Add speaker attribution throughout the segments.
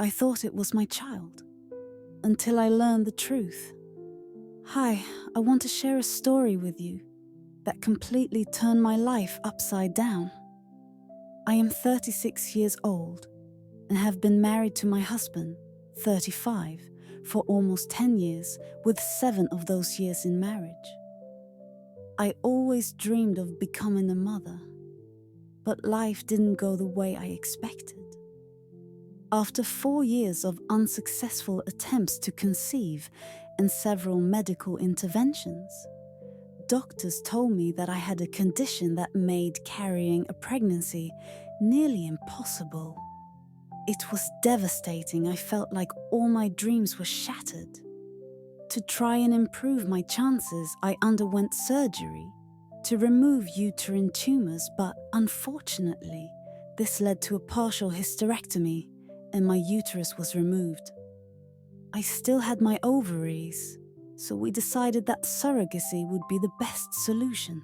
Speaker 1: I thought it was my child, until I learned the truth. Hi, I want to share a story with you that completely turned my life upside down. I am 36 years old and have been married to my husband, 35, for almost 10 years, with 7 of those years in marriage. I always dreamed of becoming a mother, but life didn't go the way I expected. After 4 years of unsuccessful attempts to conceive and several medical interventions, doctors told me that I had a condition that made carrying a pregnancy nearly impossible. It was devastating. I felt like all my dreams were shattered. To try and improve my chances, I underwent surgery to remove uterine tumors, but unfortunately, this led to a partial hysterectomy and my uterus was removed. I still had my ovaries, so we decided that surrogacy would be the best solution.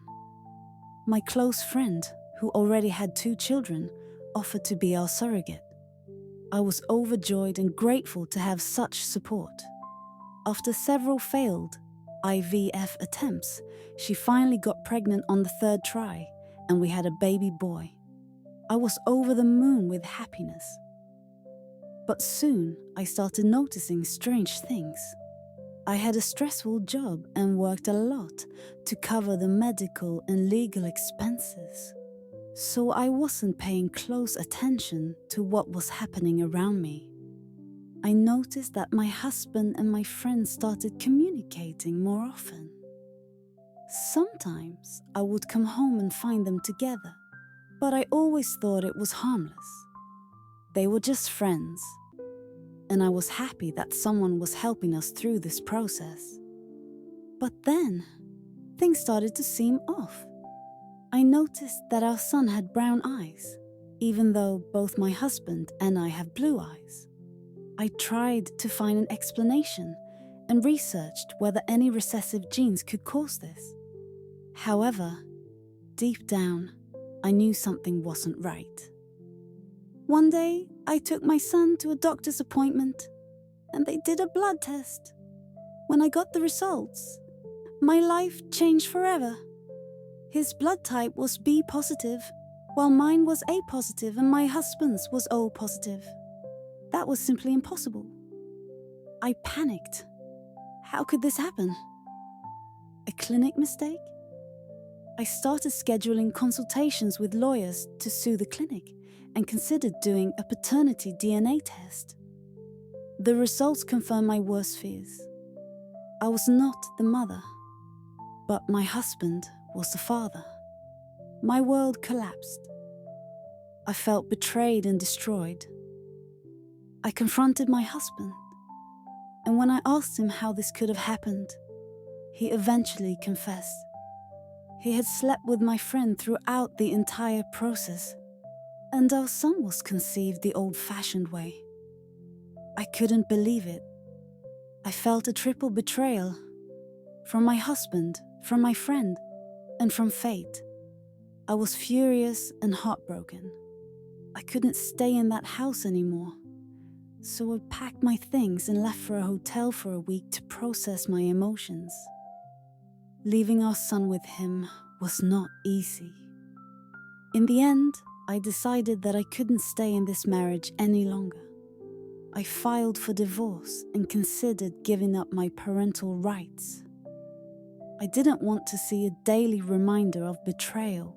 Speaker 1: My close friend, who already had 2 children, offered to be our surrogate. I was overjoyed and grateful to have such support. After several failed IVF attempts, she finally got pregnant on the 3rd try, and we had a baby boy. I was over the moon with happiness. But soon, I started noticing strange things. I had a stressful job and worked a lot to cover the medical and legal expenses. So I wasn't paying close attention to what was happening around me. I noticed that my husband and my friends started communicating more often. Sometimes I would come home and find them together, but I always thought it was harmless. They were just friends, and I was happy that someone was helping us through this process. But then, things started to seem off. I noticed that our son had brown eyes, even though both my husband and I have blue eyes. I tried to find an explanation and researched whether any recessive genes could cause this. However, deep down, I knew something wasn't right. One day, I took my son to a doctor's appointment, and they did a blood test. When I got the results, my life changed forever. His blood type was B positive, while mine was A positive and my husband's was O positive. That was simply impossible. I panicked. How could this happen? A clinic mistake? I started scheduling consultations with lawyers to sue the clinic and considered doing a paternity DNA test. The results confirmed my worst fears. I was not the mother, but my husband was the father. My world collapsed. I felt betrayed and destroyed. I confronted my husband, and when I asked him how this could have happened, he eventually confessed. He had slept with my friend throughout the entire process, and our son was conceived the old-fashioned way. I couldn't believe it. I felt a triple betrayal, from my husband, from my friend, and from fate. I was furious and heartbroken. I couldn't stay in that house anymore, so I packed my things and left for a hotel for a week to process my emotions. Leaving our son with him was not easy. In the end, I decided that I couldn't stay in this marriage any longer. I filed for divorce and considered giving up my parental rights. I didn't want to see a daily reminder of betrayal.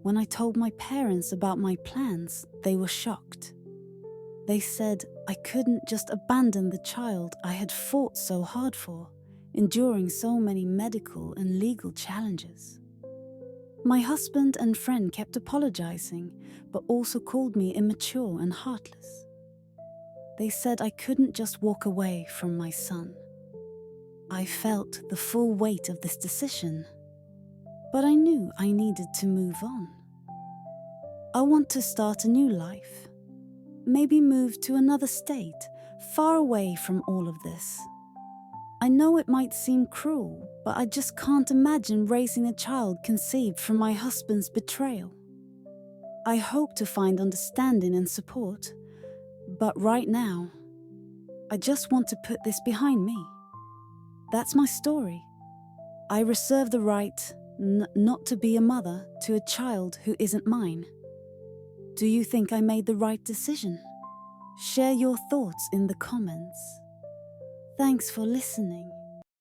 Speaker 1: When I told my parents about my plans, they were shocked. They said I couldn't just abandon the child I had fought so hard for, enduring so many medical and legal challenges. My husband and friend kept apologizing, but also called me immature and heartless. They said I couldn't just walk away from my son. I felt the full weight of this decision, but I knew I needed to move on. I want to start a new life, maybe move to another state, far away from all of this. I know it might seem cruel, but I just can't imagine raising a child conceived from my husband's betrayal. I hope to find understanding and support, But right now, I just want to put this behind me. That's my story. I reserve the right not to be a mother to a child who isn't mine. Do you think I made the right decision? Share your thoughts in the comments. Thanks for listening.